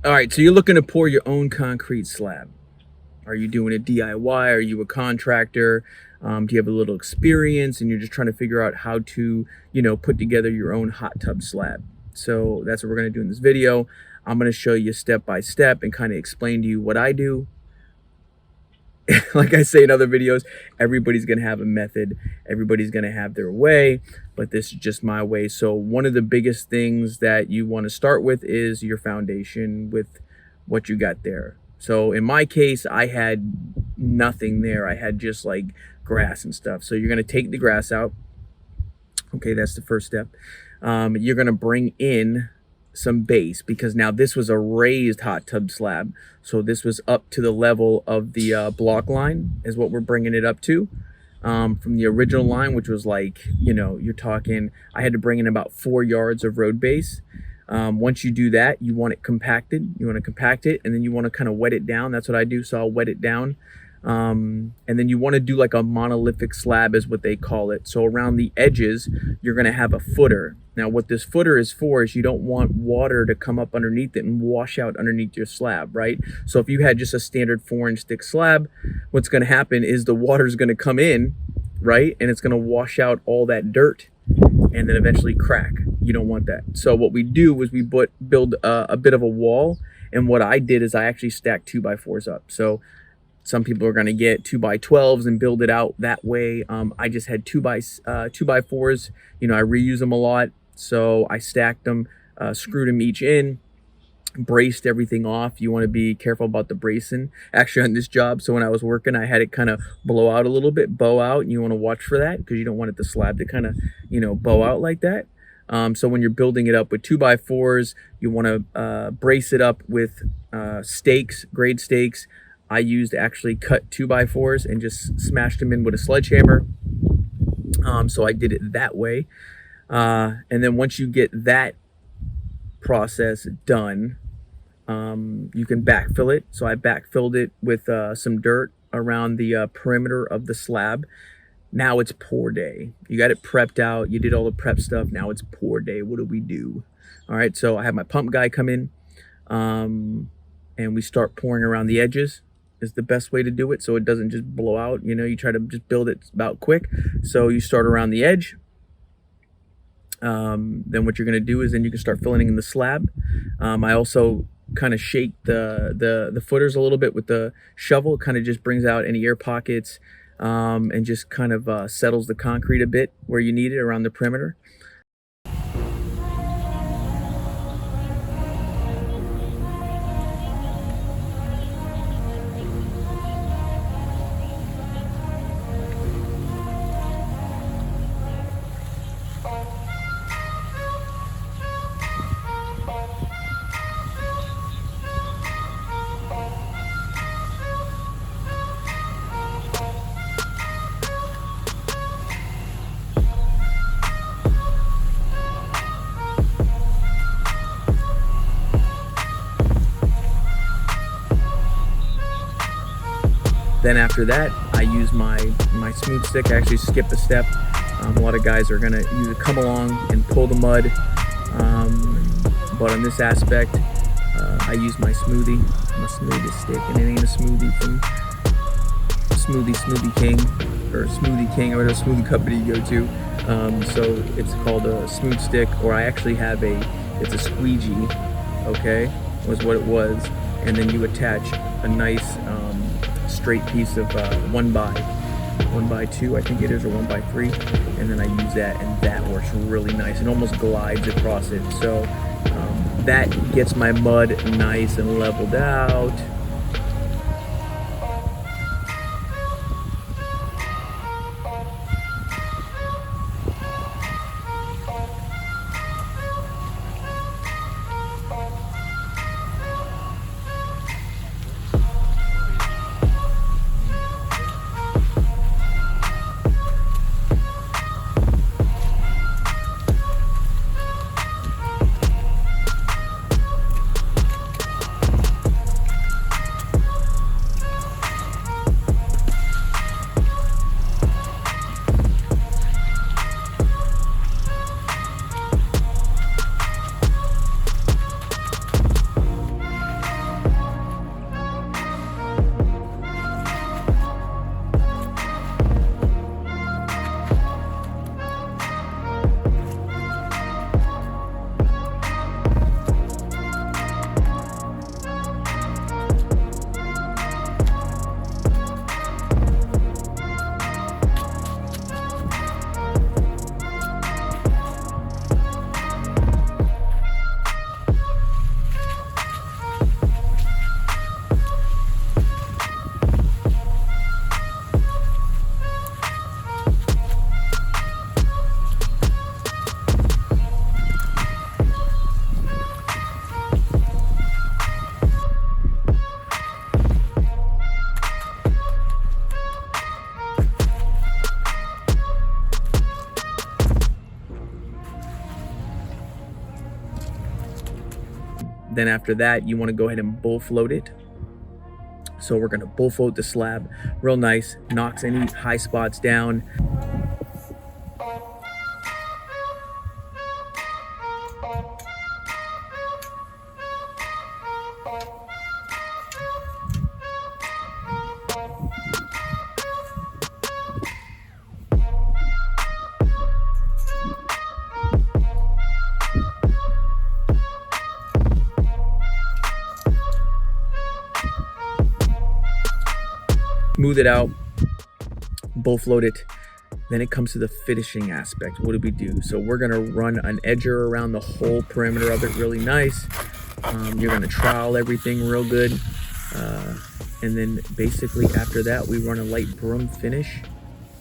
All right, so you're looking to pour your own concrete slab. Are you doing a DIY? Are you a contractor? Do you have a little experience and you're just trying to figure out how to, put together your own hot tub slab? So that's what we're going to do in this video. I'm going to show you step by step and kind of explain to you what I do. Like I say in other videos, everybody's going to have a method. Everybody's going to have their way, but this is just my way. So one of the biggest things that you want to start with is your foundation with what you got there. So in my case, I had nothing there. I had just like grass and stuff. So you're going to take the grass out. Okay, that's the first step. You're going to bring in some base, because now this was a raised hot tub slab. So this was up to the level of the block line is what we're bringing it up to. From the original line, which was like, you're talking, I had to bring in about 4 yards of road base. Once you do that, you want it compacted. You want to compact it, and then you want to kind of wet it down. That's what I do. So I'll wet it down. And then you want to do like a monolithic slab is what they call it. So around the edges, you're going to have a footer. Now what this footer is for is you don't want water to come up underneath it and wash out underneath your slab, right? So if you had just a standard 4-inch thick slab, what's going to happen is the water is going to come in, right? And it's going to wash out all that dirt and then eventually crack. You don't want that. So what we do is we build a bit of a wall. And what I did is I actually stacked 2x4s up. So some people are going to get 2x12s and build it out that way. I just had 2x4s. I reuse them a lot. So I stacked them, screwed them each in, braced everything off. You want to be careful about the bracing actually on this job. So when I was working, I had it kind of blow out a little bit, bow out, and you want to watch for that because you don't want it, the slab to kind of, bow out like that. So when you're building it up with 2x4s, you want to brace it up with stakes, grade stakes. I used actually cut 2x4s and just smashed them in with a sledgehammer. So I did it that way. And then once you get that process done, you can backfill it. So I backfilled it with some dirt around the perimeter of the slab. Now it's pour day. You got it prepped out. You did all the prep stuff. Now it's pour day. What do we do? All right, so I have my pump guy come in, and we start pouring around the edges. Is the best way to do it, so it doesn't just blow out. You try to just build it about quick. So you start around the edge. Then what you're going to do is then you can start filling in the slab. I also kind of shake the footers a little bit with the shovel. It kind of just brings out any air pockets, and just kind of settles the concrete a bit where you need it around the perimeter. Then after that, I use my smooth stick. I actually skipped a step. A lot of guys are gonna either come along and pull the mud, but on this aspect, I use my smoothie stick, and it ain't a smoothie from Smoothie King or Smoothie King or whatever smoothie company you go to. So it's called a smooth stick, or I actually have it's a squeegee. Okay, was what it was, and then you attach a nice straight piece of 1x2, I think it is, or 1x3, and then I use that, and that works really nice. It almost glides across it, so that gets my mud nice and leveled out. Then after that, you want to go ahead and bull float it. So we're going to bull float the slab real nice, knocks any high spots down. Smooth it out, bull float it. Then it comes to the finishing aspect. What do we do? So we're gonna run an edger around the whole perimeter of it really nice. You're gonna trowel everything real good. And then basically after that, we run a light broom finish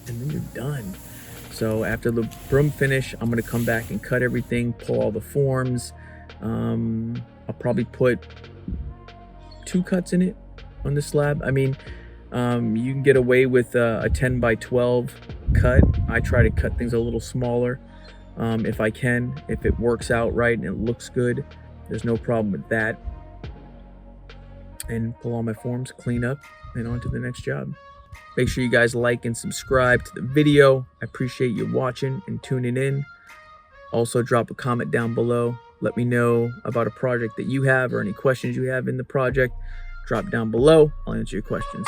and then you're done. So after the broom finish, I'm gonna come back and cut everything, pull all the forms. I'll probably put 2 cuts in it on the slab. I mean, you can get away with a 10 by 12 cut. I try to cut things a little smaller if I can. If it works out right and it looks good, there's no problem with that. And pull all my forms, clean up, and on to the next job. Make sure you guys like and subscribe to the video. I appreciate you watching and tuning in. Also, drop a comment down below. Let me know about a project that you have or any questions you have in the project. Drop down below. I'll answer your questions.